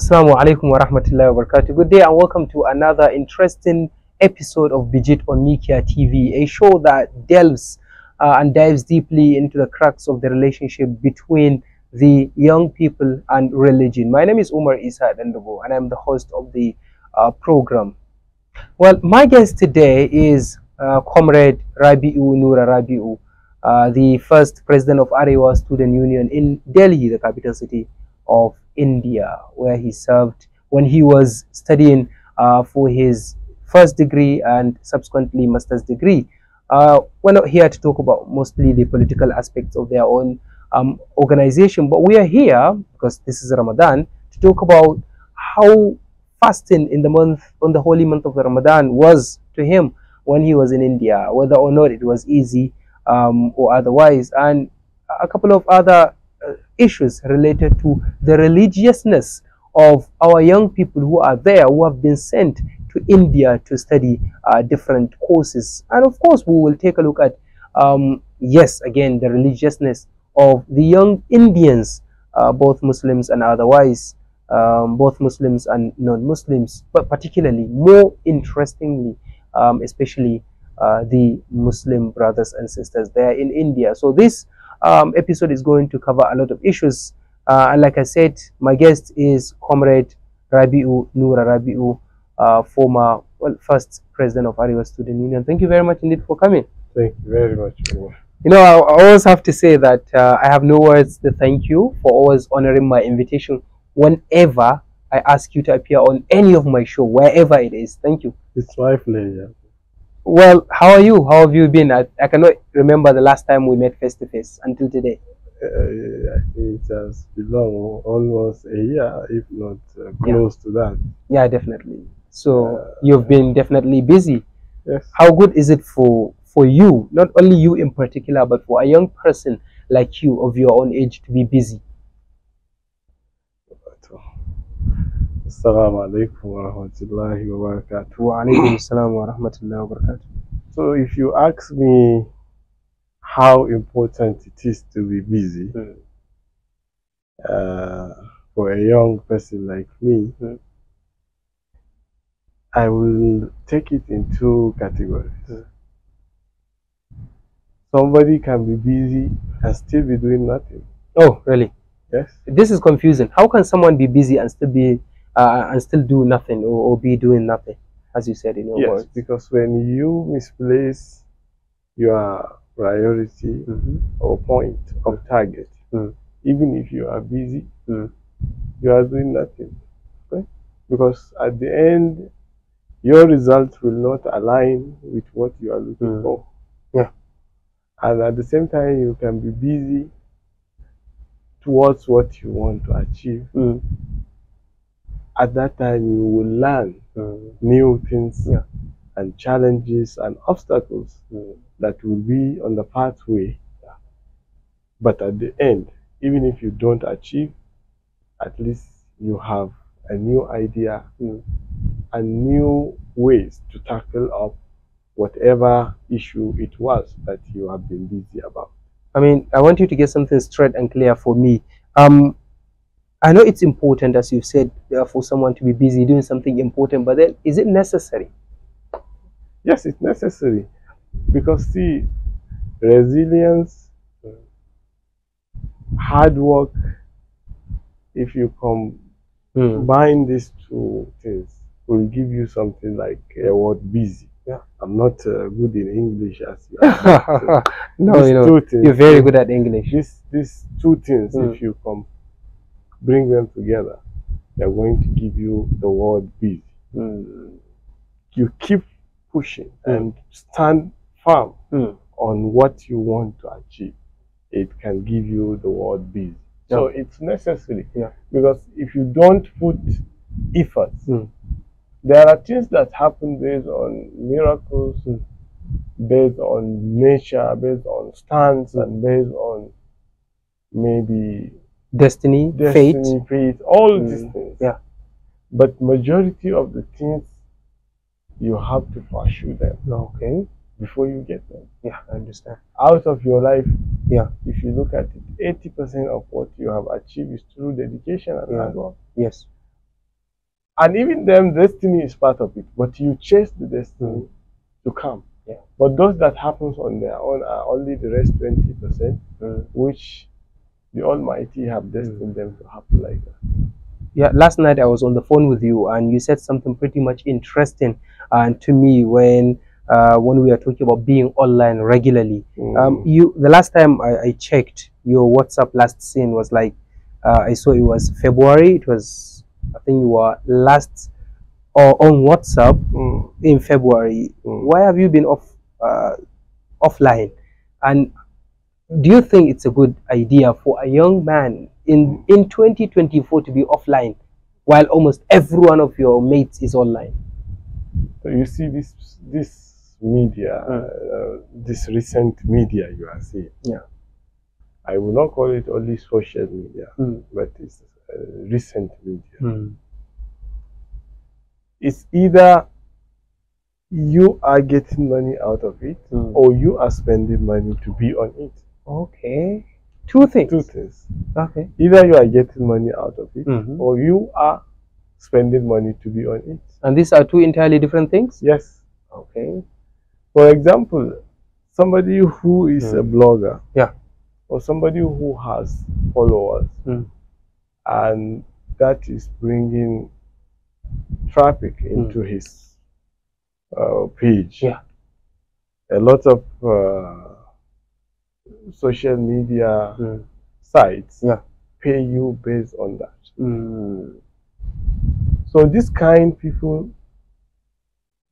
Assalamu alaikum wa rahmatullahi wa barakatuh. Good day and welcome to another interesting episode of Bijit on Mikia TV, a show that delves and dives deeply into the cracks of the relationship between the young people and religion. My name is Umar Isa Dandobo and I'm the host of the program. Well, my guest today is Comrade Rabiu Noura Rabiu, the first president of Arewa Student Union in Delhi, the capital city of India, where he served when he was studying for his first degree and subsequently master's degree. We're not here to talk about mostly the political aspects of their own organization, but we are here because this is Ramadan to talk about how fasting in the month, on the holy month of Ramadan, was to him when he was in India, whether or not it was easy or otherwise, and a couple of other issues related to the religiousness of our young people who are there, who have been sent to India to study different courses. And of course, we will take a look at, yes, again, the religiousness of the young Indians, both Muslims and otherwise, both Muslims and non-Muslims, but particularly, more interestingly, especially the Muslim brothers and sisters there in India. So this episode is going to cover a lot of issues. And like I said, my guest is Comrade Rabiu Noura Rabiu, former, first president of Arewa Student Union. Thank you very much indeed for coming. Thank you very much. You know, I always have to say that I have no words to thank you for always honoring my invitation whenever I ask you to appear on any of my show, wherever it is. Thank you. It's my pleasure. Well, how are you? How have you been? I cannot remember the last time we met face to face until today. I think it has been almost a year, if not close to that. Yeah, definitely. So you've been definitely busy. Yes. How good is it for you, not only you in particular, but for a young person like you of your own age to be busy? Assalamu alaikum wa rahmatullahi wa barakatuh. Wa alaikum assalam wa rahmatullahi wa barakatuh. So if you ask me how important it is to be busy for a young person like me, I will take it in two categories. Somebody can be busy and still be doing nothing. Oh, really? Yes. This is confusing. How can someone be busy and still be and still do nothing or be doing nothing, as you said in your words? Yes, because when you misplace your priority or point of target, even if you are busy, you are doing nothing. Okay? Because at the end, your results will not align with what you are looking for. Yeah. And at the same time, you can be busy towards what you want to achieve. At that time, you will learn new things and challenges and obstacles that will be on the pathway. But at the end, even if you don't achieve, at least you have a new idea and new ways to tackle up whatever issue it was that you have been busy about. I mean, I want you to get something straight and clear for me. I know it's important, as you've said, for someone to be busy doing something important, but then is it necessary? Yes, it's necessary. Because see, resilience, hard work, if you combine these two things, will give you something like a word busy. Yeah. I'm not good in English as you are. No, you know, you're very good at English. These two things, if you bring them together, they're going to give you the word busy. You keep pushing and stand firm on what you want to achieve. It can give you the word busy. So it's necessary. Because if you don't put efforts, there are things that happen based on miracles, based on nature, based on stance, and based on maybe destiny, fate, all these things. Yeah. But majority of the things, you have to pursue them. Okay. Before you get them. Yeah, I understand. Out of your life, if you look at it, 80% of what you have achieved is through dedication and hard work. Yes. And even them, destiny is part of it. But you chase the destiny to come. Yeah. But those that happens on their own are only the rest 20%, which the Almighty have destined them to happen like that. Yeah, last night I was on the phone with you, and you said something pretty much interesting to me when we were talking about being online regularly. The last time I checked your WhatsApp last seen was like I saw it was February. It was, I think you were last or on WhatsApp in February. Why have you been offline? And do you think it's a good idea for a young man in 2024 to be offline while almost every one of your mates is online? So you see this media, this recent media you are seeing. Yeah. I will not call it only social media, but it's recent media. It's either you are getting money out of it, or you are spending money to be on it. Okay. Two things. Two things. Okay. Either you are getting money out of it, or you are spending money to be on it. And these are two entirely different things? Yes. Okay. For example, somebody who is a blogger, yeah, or somebody who has followers, and that is bringing traffic into his page. Yeah. A lot of social media sites pay you based on that. So this kind of people,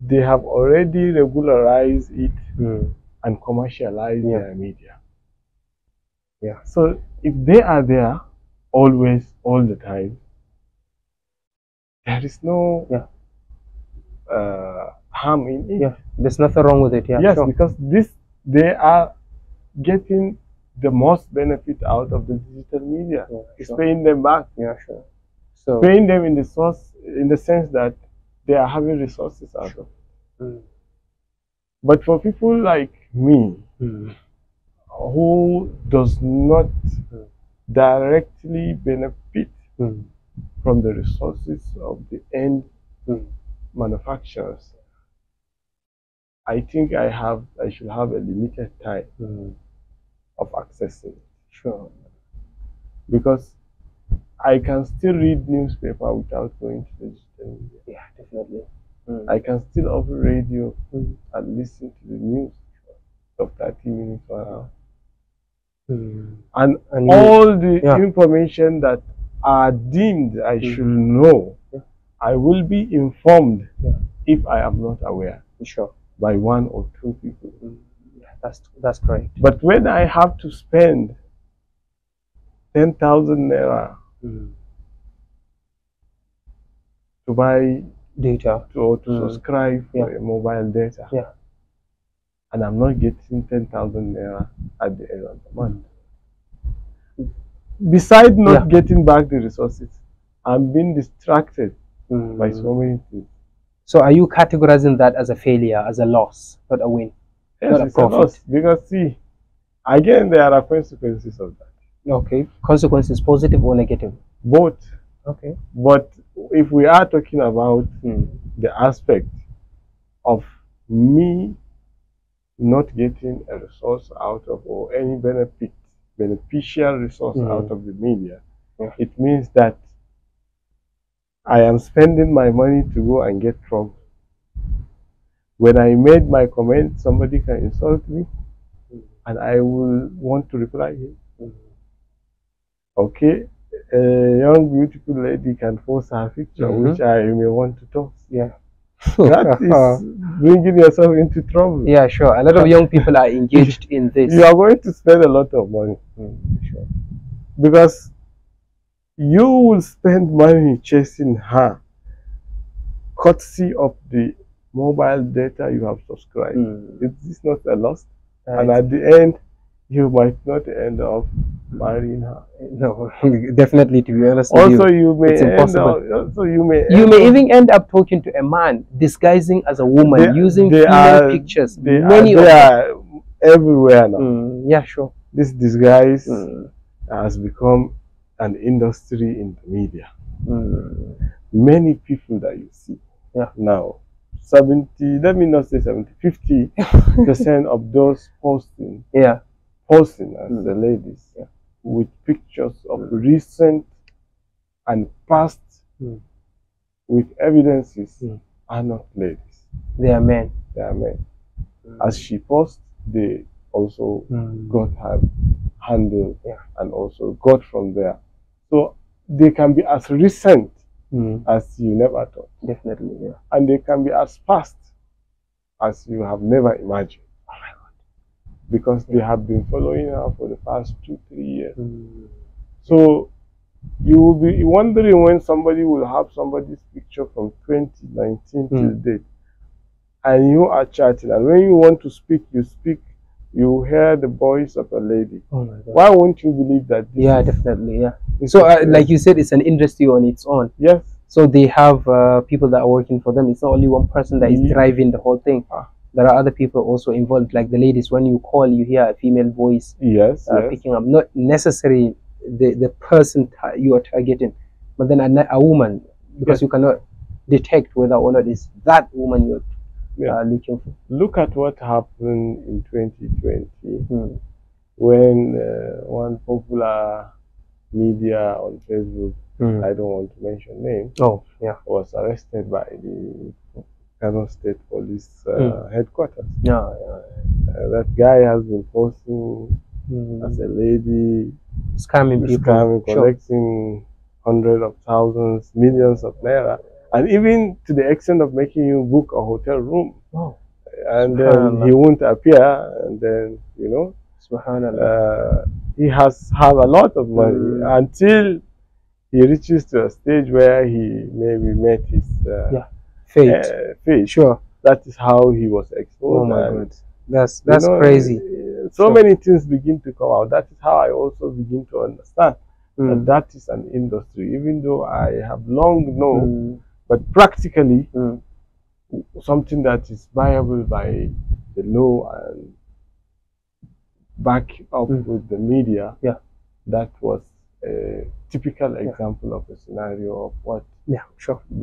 they have already regularized it and commercialized their media. Yeah. So if they are there always, all the time, there is no harm in it. Yeah, there's nothing wrong with it. Yeah. Yes, because they are getting the most benefit out of the digital media. Yeah, it's paying them back. Yeah, sure. So paying them in the sense that they are having resources out of it. But for people like me, who does not directly benefit from the resources of the end manufacturers, I think I should have a limited time of accessing it. Sure. Because I can still read newspaper without going to the digital media. Yeah, definitely. I can still open radio and listen to the news of 30 minutes or an hour. And all the information that are deemed I should know, I will be informed if I am not aware. Sure. By one or two people. Yeah, that's correct. But when I have to spend 10,000 naira to buy data to subscribe for a mobile data, and I'm not getting 10,000 naira at the end of the month, besides not getting back the resources, I'm being distracted by so many things. So are you categorizing that as a failure, as a loss, not a win? Yes, not it's a loss. Because see, again, there are consequences of that. Okay. Consequences, positive or negative? Both. Okay. But if we are talking about the aspect of me not getting a resource out of, or any beneficial resource out of the media, it means that I am spending my money to go and get trouble. When I made my comment, somebody can insult me, and I will want to reply him. Okay, a young beautiful lady can post her picture, which I may want to toss. Yeah. That is bringing yourself into trouble. Yeah, sure. A lot of young people are engaged in this. You are going to spend a lot of money. Sure. Because you will spend money chasing her, courtesy of the mobile data you have subscribed. Is this not a loss? And at the end, you might not end up marrying her. No, definitely. To be honest, also you may even end up talking to a man disguising as a woman, using female pictures. They are everywhere now. Yeah, sure. This disguise has become an industry in the media. many people that you see now, 70, let me not say 70, 50% of those posting as the ladies with pictures of recent and past with evidences are not ladies. They are men. They are men. As she posts, they also got her handle and also got from there. So they can be as recent as you never thought. Definitely, yeah. And they can be as fast as you have never imagined. Oh my God. Because they have been following her for the past 2-3 years. So you will be wondering when somebody will have somebody's picture from 2019 till date, and you are chatting, and when you want to speak, you speak, you hear the voice of a lady. Oh my God. Why won't you believe that? Definitely, yeah. So like you said, it's an industry on its own. Yes. So they have people that are working for them. It's not only one person that is driving the whole thing. There are other people also involved, like the ladies. When you call, you hear a female voice picking up. Not necessarily the person you are targeting, but then a woman, because you cannot detect whether or not it's that woman you're looking for. Look at what happened in 2020 when one popular media on Facebook, I don't want to mention names, was arrested by the Kano State Police headquarters. That guy has been posting as a lady, scamming people, collecting hundreds of thousands, millions of naira, and even to the extent of making you book a hotel room. And then he won't appear, and then, you know, he has a lot of money until he reaches to a stage where he maybe met his fate. Sure. That is how he was exposed. Oh my God. That's crazy. So many things begin to come out. That is how I also begin to understand that is an industry, even though I have long known, but practically something that is viable by the law and back up with the media. That was a typical example of a scenario of what the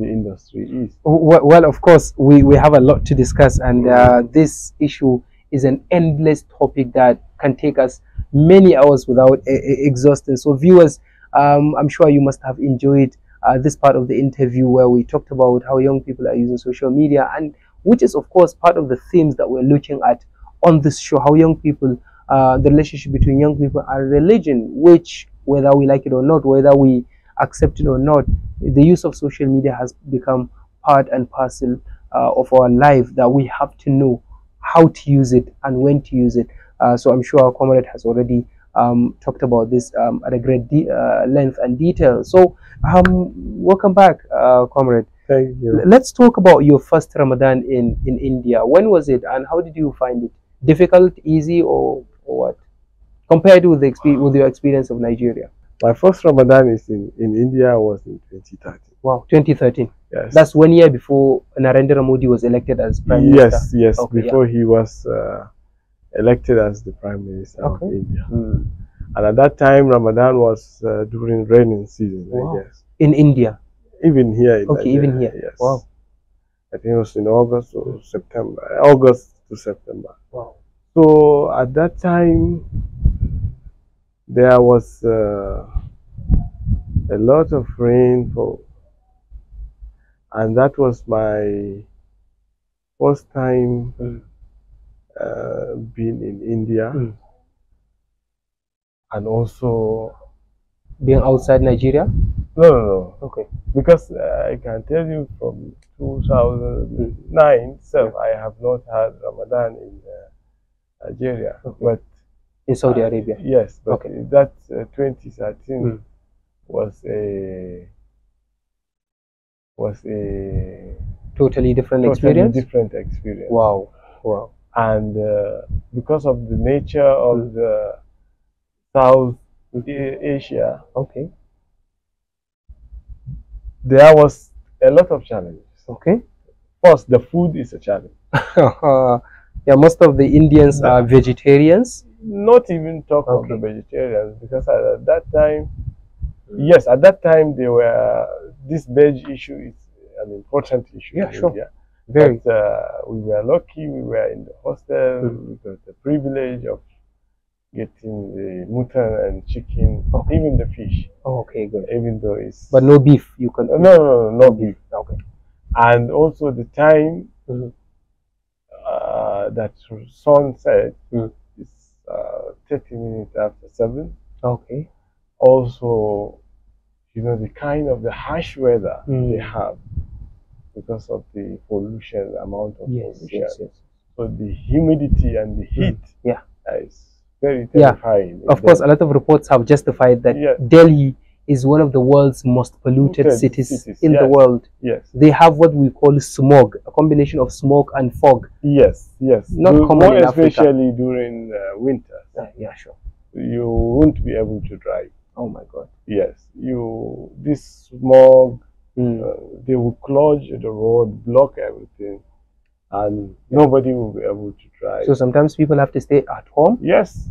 industry is. Well, of course, we have a lot to discuss, and this issue is an endless topic that can take us many hours without exhausting. So viewers, I'm sure you must have enjoyed this part of the interview where we talked about how young people are using social media, and which is of course part of the themes that we're looking at on this show, how young people, the relationship between young people and religion, which, whether we like it or not, whether we accept it or not, the use of social media has become part and parcel of our life, that we have to know how to use it and when to use it. So I'm sure our comrade has already talked about this at a great length and detail. So welcome back, comrade. Thank you. Let's talk about your first Ramadan in India. When was it, and how did you find it? Difficult, easy, or what? Compared with your experience of Nigeria. My first Ramadan in India was in 2013. Wow, 2013. Yes. That's 1 year before Narendra Modi was elected as Prime Minister. Yes, before he was elected as the Prime Minister of India. And at that time, Ramadan was during raining season, I guess. In India? Even here in Nigeria, even here. Yes. Wow. I think it was in August or September. August to September. Wow. So at that time, there was a lot of rainfall, and that was my first time being in India, and also being outside Nigeria. No. Okay. Because I can tell you from 2009 itself, I have not had Ramadan in Nigeria, but in Saudi Arabia. Yes, but that 2013 was a totally different experience. Wow. And because of the nature of the South Asia, there was a lot of challenges. First, the food is a challenge. Yeah, most of the Indians are vegetarians. Not even talk of the vegetarians, because at that time, yes, at that time this veg issue is an important issue Yeah, in sure. India. Very. But, we were lucky. We were in the hostel. Mm. We got the privilege of getting the mutton and chicken, Okay. even the fish. Oh, okay, good. Even though it's But no beef. You can. no beef. Okay. And also the time Mhm. that sunset Mm. is 30 minutes after 7. Okay. Also, the kind of the harsh weather Mm. they have because of the pollution, the amount of Yes, pollution. yes, yes. So the humidity and the heat Yeah. is very Yeah. terrifying. Of course, a lot of reports have justified that Yes. Delhi is one of the world's most polluted cities in the yes. world. Yes. They have what we call smog, a combination of smoke and fog. Yes. Not common more in Africa. especially during winter. Yeah, sure. You won't be able to drive. Oh my God. Yes. This smog, Mm. they will clog the road, block everything, and nobody will be able to drive. So sometimes people have to stay at home. Yes,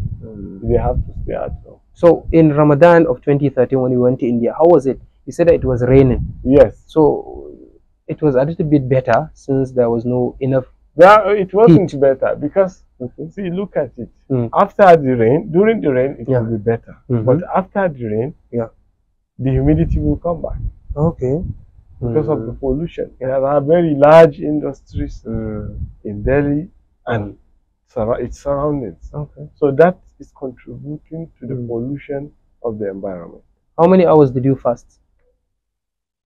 they have to stay at home. So in Ramadan of 2013, when we went to India, how was it? You said that it was raining. Yes. So it was a little bit better since there was no enough. It wasn't better because, see, look at it. Mm. After the rain, during the rain, it Yeah. will be better. Mhm. But after the rain, Yeah. the humidity will come back Okay. because of the pollution. There are very large industries Mm. in Delhi and its surroundings. Okay. So that is contributing to the Mm. pollution of the environment. How many hours did you fast?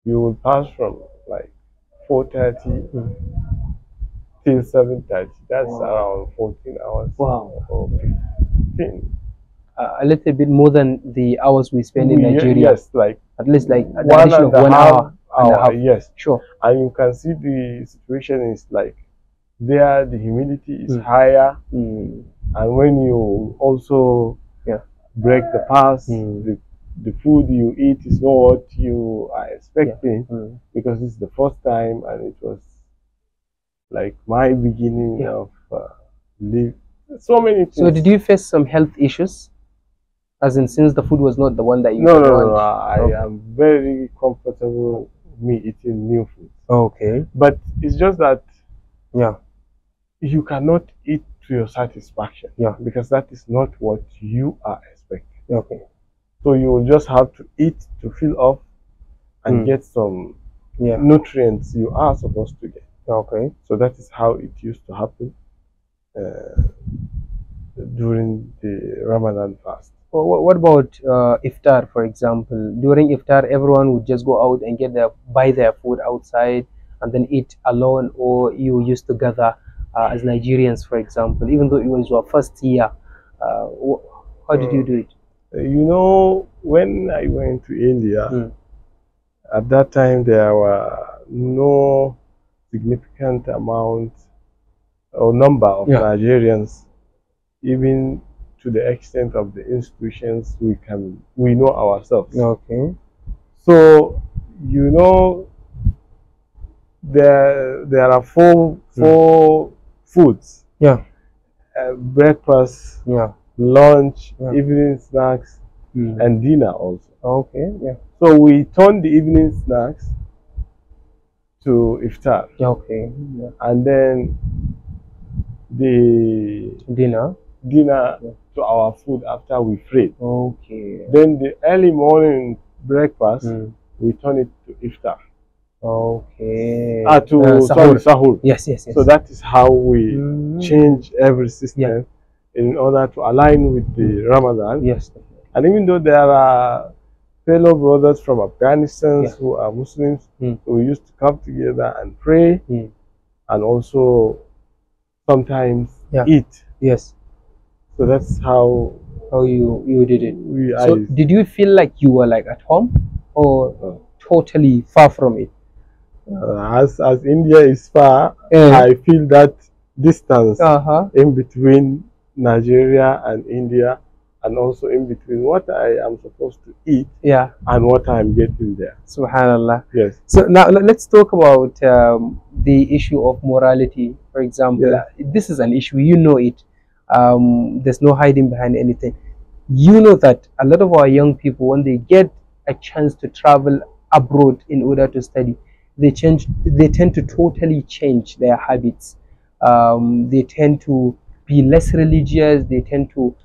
You will pass from like 4:30 Mm. till 7:30. That's Wow. around 14 hours. Wow. Or 15. A little bit more than the hours we spend in Nigeria. Yes, like At least like an one addition and of a 1 half hour and a half. Yes. Sure. And you can see the situation is like there the humidity is Mm. higher, Mm. and when you also break the fast, the food you eat is not what you are expecting because it's the first time and it was like my beginning of live. So many things. So did you face some health issues? As in, since the food was not the one that you No. want? I am very comfortable me eating new food. Okay. But it's just that Yeah. you cannot eat to your satisfaction. Yeah. Because that is not what you are expecting. Okay. So you will just have to eat to fill up and get some nutrients you are supposed to get. Okay. So that is how it used to happen during the Ramadan fast. Well, what about iftar, for example? During iftar, everyone would just go out and buy their food outside and then eat alone, or you used to gather as Nigerians, for example, even though it was your first year. How did you do it? When I went to India, at that time there were no significant amount or number of Nigerians, even to the extent of the institutions we know ourselves. Okay. So there are four foods. Yeah. Breakfast. Yeah. Lunch, evening snacks, and dinner also. Okay. Yeah. So we turned the evening snacks to iftar. Okay. Yeah. And then the dinner to our food after we prayed. Okay. Then the early morning breakfast we turn it to iftar. Okay. To sahur. Yes. So that is how we change every system in order to align with the Ramadan. Yes. And even though there are fellow brothers from Afghanistan who are Muslims, we used to come together and pray and also sometimes eat. Yes. So that's how you did it. So did you feel like you were like at home or totally far from it? As India is far, I feel that distance in between Nigeria and India, and also in between what I am supposed to eat and what I am getting there. Subhanallah. Yes. So now let's talk about the issue of morality, for example. This is an issue, you know it. There's no hiding behind anything. You know that a lot of our young people, when they get a chance to travel abroad in order to study, they tend to totally change their habits. They tend to be less religious. They tend to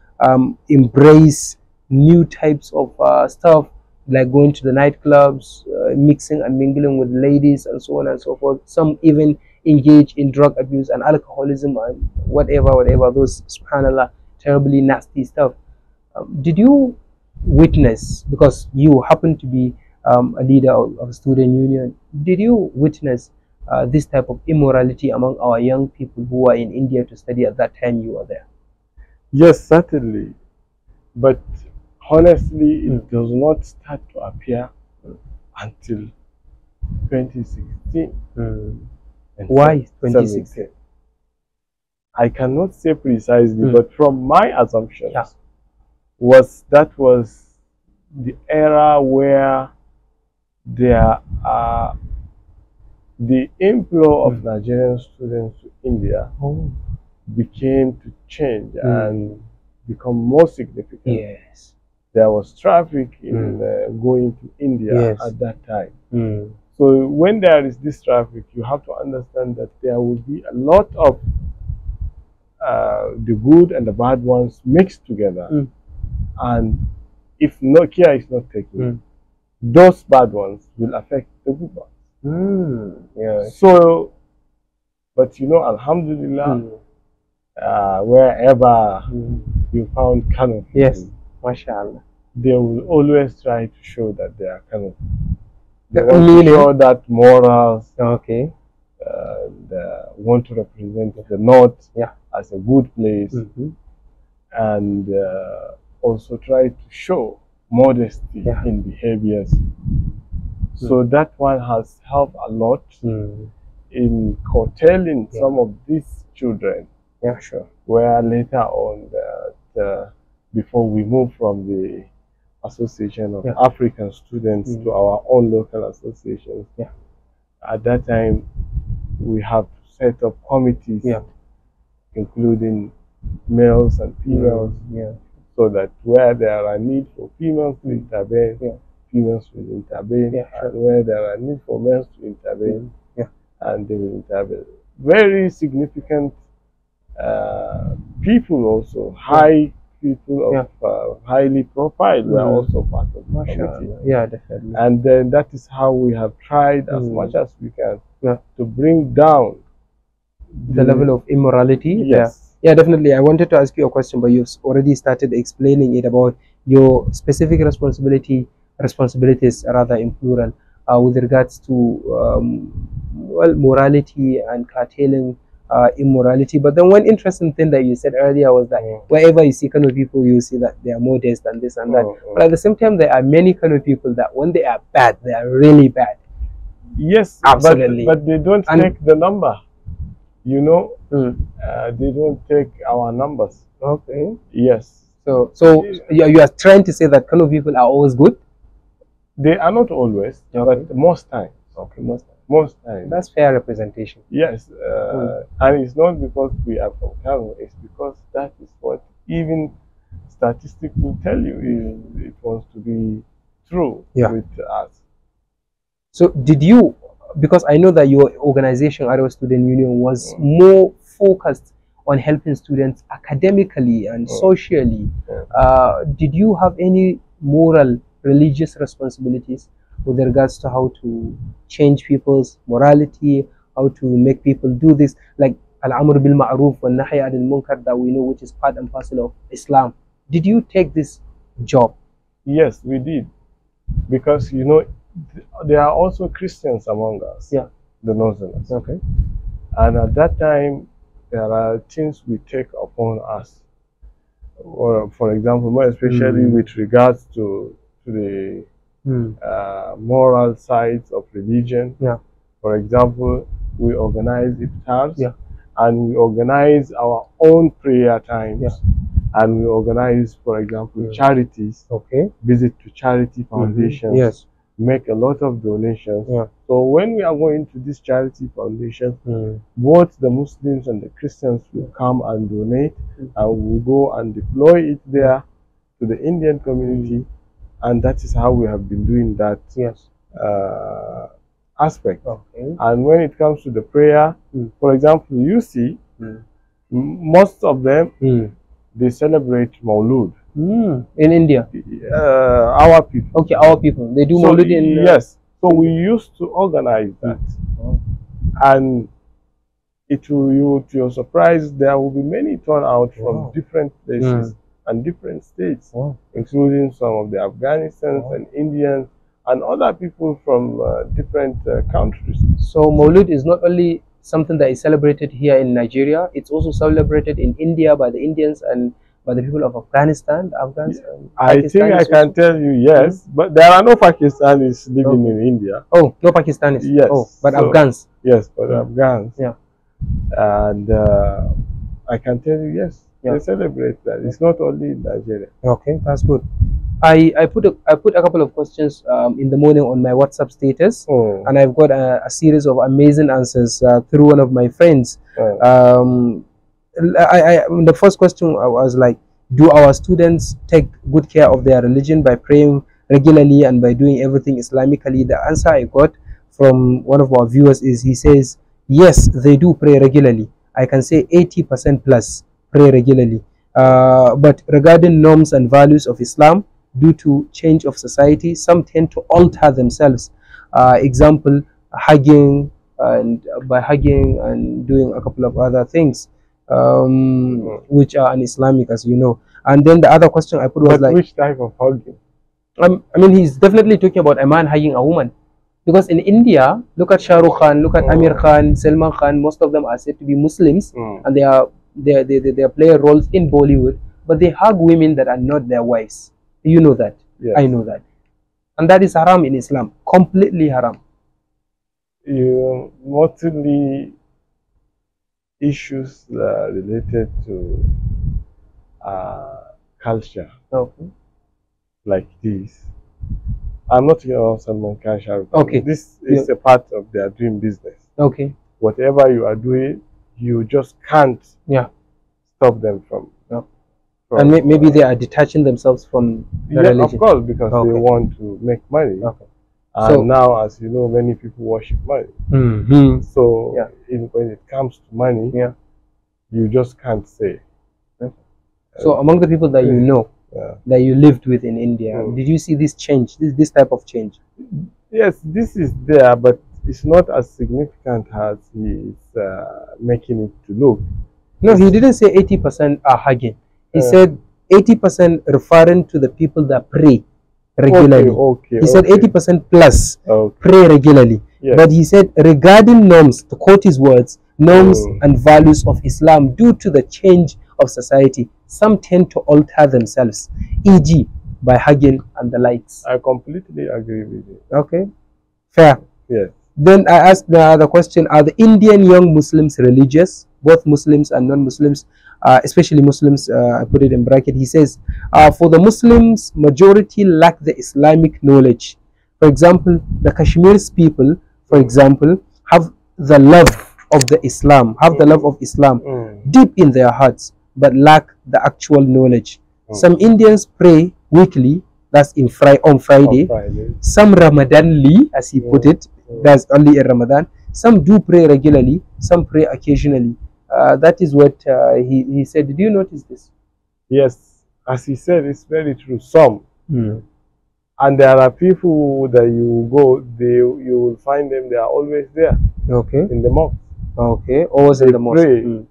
embrace new types of stuff, like going to the nightclubs, mixing and mingling with ladies, and so on and so forth. Some even engage in drug abuse and alcoholism and whatever those, subhanallah, terribly nasty stuff. Did you witness, because you happen to be a leader of a student union, did you witness this type of immorality among our young people who were in India to study at that time you were there? Yes, certainly. But honestly, it does not start to appear until 2016. Why 2016? I cannot say precisely, but from my assumptions, yeah, was the era where there are the inflow of Nigerian students to India began to change and become more significant. Yes. There was traffic in going to India at that time. So when there is this traffic, you have to understand that there will be a lot of the good and the bad ones mixed together. And if no care is not taken, those bad ones will affect the good ones. Yeah. So, but you know, Alhamdulillah, wherever you found Kano, yes, mashallah, they will always try to show that they are Kano. They want to show that morals. Okay. They want to represent the North as a good place, and also try to show modesty in behaviors. So that one has helped a lot in curtailing some of these children. Yeah, sure. Where later on, before we move from the Association of African Students to our own local associations, at that time we have to set up committees, including males and females, so that where there are need for females to intervene, females will intervene, and where there are need for males to intervene, and they will intervene. Very significant people also, high people of highly profiled were also part of the committee. Yeah, definitely. And then that is how we have tried as much as we can to bring down the level of immorality. Yes. Yeah, definitely. I wanted to ask you a question, but you've already started explaining it about your specific responsibilities, rather, in plural, with regards to well, morality and curtailing immorality. But then one interesting thing that you said earlier was that wherever you see Kano people, you see that they are modest and this and that. But at the same time, there are many Kano people that when they are bad, they are really bad. Yes, absolutely. But they don't take the number. You know, they don't take our numbers. Okay. Yes. So you are trying to say that Kano people are always good? They are not always, but most times. Okay, most times. That's fair representation. Yes, and it's not because we are from Kano, it's because that is what even statistics will tell you if it wants to be true with us. So did you, because I know that your organization, Arewa Student Union, was more focused on helping students academically and socially, did you have any moral, religious responsibilities with regards to how to change people's morality, how to make people do this, like Al-Amr bil Ma'ruf wa Nahy Anil Munkar that we know, which is part and parcel of Islam? Did you take this job? Yes, we did. Because, you know, there are also Christians among us, the Northerners. Okay. And at that time, there are things we take upon us. Or, for example, more especially with regards to the moral sides of religion. For example, we organize iftars and we organize our own prayer times. And we organize, for example, charities. Visit to charity foundations. Make a lot of donations. So when we are going to this charity foundation, both the Muslims and the Christians will come and donate, and we'll go and deploy it there to the Indian community, and that is how we have been doing that aspect. Okay. And when it comes to the prayer, for example, you see, most of them, they celebrate Maulud. In India? Our people. Okay, our people. They do So, Maulud in... yes. So we used to organize that. And it will, to your surprise, there will be many turnout from different places and different states, including some of the Afghanistans and Indians and other people from different countries. So Maulud is not only something that is celebrated here in Nigeria, it's also celebrated in India by the Indians and by the people of Afghanistan. I think I can tell you yes, but there are no Pakistanis living in India. Oh, no Pakistanis? Yes. Oh, but so, Afghans? Yes, but Afghans. Yeah. And I can tell you yes, they celebrate that. It's not only in Nigeria. Okay, that's good. I put a couple of questions in the morning on my WhatsApp status, and I've got a series of amazing answers through one of my friends. The first question I was like, do our students take good care of their religion by praying regularly and by doing everything Islamically? The answer I got from one of our viewers is, he says, yes, they do pray regularly. I can say 80% plus pray regularly. But regarding norms and values of Islam, due to change of society, some tend to alter themselves. Example, hugging, and by hugging and doing a couple of other things, which are un-Islamic, as you know. And then the other question I put was like, which type of hugging? I mean, he's definitely talking about a man hugging a woman. Because in India, look at Shah Rukh Khan, look at Amir Khan, Salman Khan, most of them are said to be Muslims, and they play roles in Bollywood, but they hug women that are not their wives. You know that. Yes. I know that. And that is haram in Islam. Completely haram. Mostly issues related to culture. Like this. I'm not talking about Salman Khan, Shah Rukh Khan. Okay. This is a part of their doing business. Okay. Whatever you are doing, you just can't stop them from. And maybe they are detaching themselves from the religion. Of course, because they want to make money. And so, now, as you know, many people worship money. So when it comes to money, you just can't say. So among the people that you know, that you lived with in India, did you see this change, this type of change? Yes, this is there, but it's not as significant as he is making it to look. No, he didn't say 80% are hugging. He said 80% referring to the people that pray regularly. He said 80% plus pray regularly. But he said regarding norms, to quote his words, norms and values of Islam due to the change of society, some tend to alter themselves, e.g. by hugging and the likes. I completely agree with you. Okay, fair. Yes. Then I asked the other question, are the Indian young Muslims religious? Both Muslims and non-Muslims, especially Muslims, I put it in bracket. He says, for the Muslims, majority lack the Islamic knowledge. For example, the Kashmir's people, for example, have the love of the Islam, deep in their hearts, but lack the actual knowledge. Some Indians pray weekly, that's on Friday. Some Ramadanly, as he put it, that's only in Ramadan. Some do pray regularly, some pray occasionally. That is what he said. Did you notice this? Yes, as he said, it's very true. Some. And there are people that you go, you will find them, they are always there. Okay. In the mosque. Okay, always in the mosque. Pray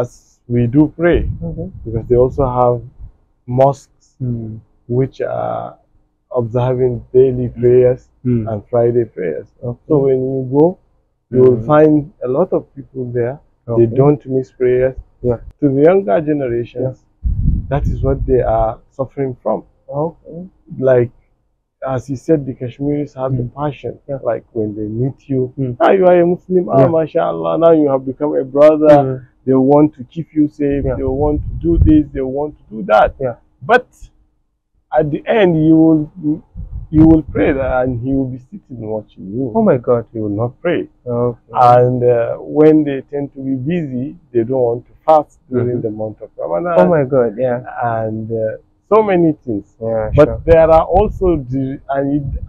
as we do pray. Because they also have mosques which are observing daily prayers and Friday prayers. So when you go, you will find a lot of people there. They don't miss prayers. To the younger generations, that is what they are suffering from. Like, as he said, the Kashmiris have the passion. Like when they meet you, you are a Muslim, mashallah, now you have become a brother. They want to keep you safe. They want to do this. They want to do that. But at the end, you will pray that, and he will be sitting watching you. Oh my God! He will not pray. And when they tend to be busy, they don't want to fast during the month of Ramadan. Oh my God! Yeah. And so many things. Yeah, But sure. there are also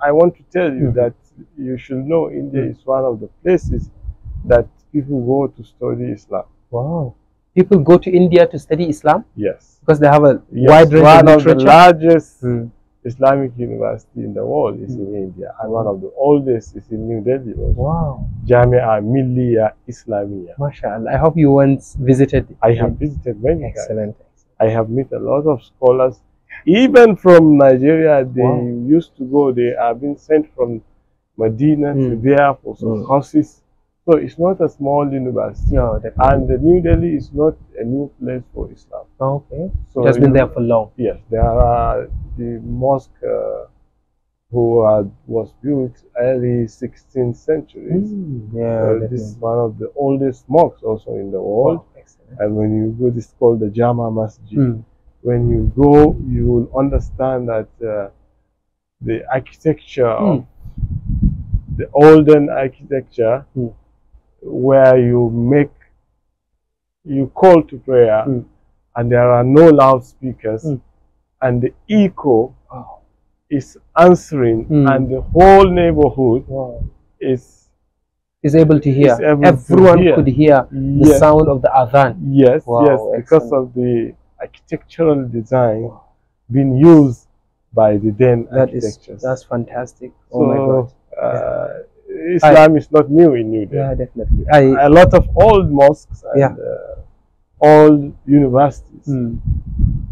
I want to tell you Mhm. that you should know India is one of the places that people go to study Islam. Wow. People go to India to study Islam Yes. because they have a Yes, wide range one of of the literature. largest Mm. Islamic university in the world is in India, and one of the oldest is in New Delhi also. Wow. Jamia Millia Islamia. MashaAllah. I hope you once visited. I have visited many times. Excellent. I have met a lot of scholars, even from Nigeria. They Wow. used to go. They are being sent from Medina to there for some courses. So it's not a small university. Yeah, definitely. And New Delhi is not a new place for Islam. Okay. So It has been there for long. Yes, there are the mosque was built early 16th centuries. Yeah, This is one of the oldest mosques also in the world. Wow, excellent. And when you go, this is called the Jama Masjid. Mm. When you go, you will understand that the architecture of the olden architecture, where you call to prayer, and there are no loudspeakers, and the echo is answering, and the whole neighborhood is able to hear. Everyone could hear the sound of the adhan. Yes, Wow, yes, because of the architectural design being used by the then architectures. That's fantastic. So, oh my God. Islam is not new in New Delhi. Yeah, definitely. A lot of old mosques and old universities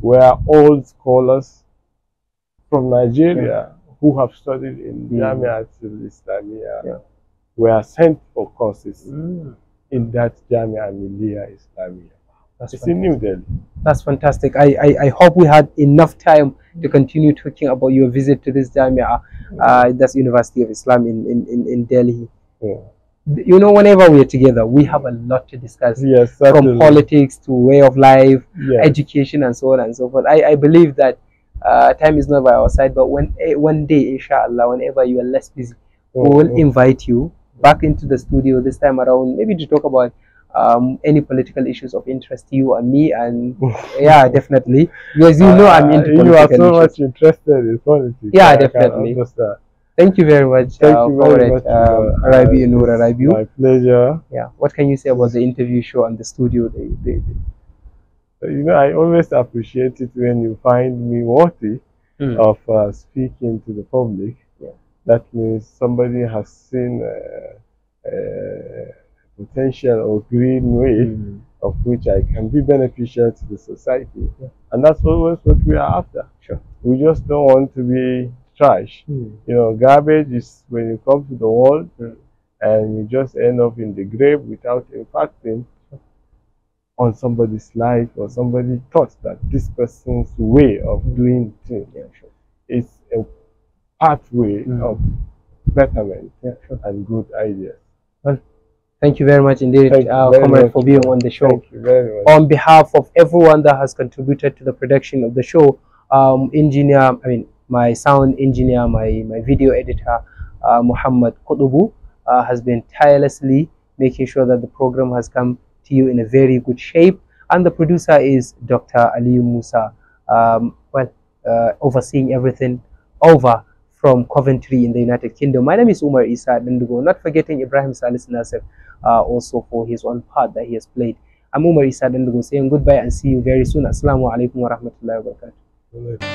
where old scholars from Nigeria who have studied in Jamia Islamia were sent for courses in that Jamia Millia Islamia. It's in New Delhi. That's fantastic. I hope we had enough time to continue talking about your visit to this Jamia, that's University of Islam in Delhi. Yeah. You know, whenever we're together, we have a lot to discuss. Yes, from politics to way of life, education, and so on and so forth. I believe that time is not by our side, but one day, inshallah, whenever you are less busy, we will invite you back into the studio this time around, maybe to talk about any political issues of interest to you and me, and yeah, definitely, because you know I'm into political issues. You are so much issues. Interested in politics. Yeah, definitely. Thank you very much. Thank you very much, Rabiu Noor Rabiu. My pleasure. Yeah. What can you say about the interview show and the studio? You know, I always appreciate it when you find me worthy of speaking to the public. Yeah. That means somebody has seen potential or green way of which I can be beneficial to the society. And that's always what we are after. Sure. We just don't want to be trash. You know, garbage is when you come to the world and you just end up in the grave without impacting on somebody's life, or somebody thought that this person's way of doing things is a pathway of betterment and good ideas. Well, thank you very much indeed, comrade, for being on the show. Thank you very much. On behalf of everyone that has contributed to the production of the show, my sound engineer, my video editor, Muhammad Qutubu, has been tirelessly making sure that the program has come to you in a very good shape, and the producer is Dr. Ali Musa, overseeing everything over from Coventry in the United Kingdom. My name is Umar Isa Dandugo, not forgetting Ibrahim Salis Nasser also for his own part that he has played. I'm Umar Isa Dandugo saying goodbye and see you very soon. Assalamu alaikum wa rahmatullahi wa barakatuh.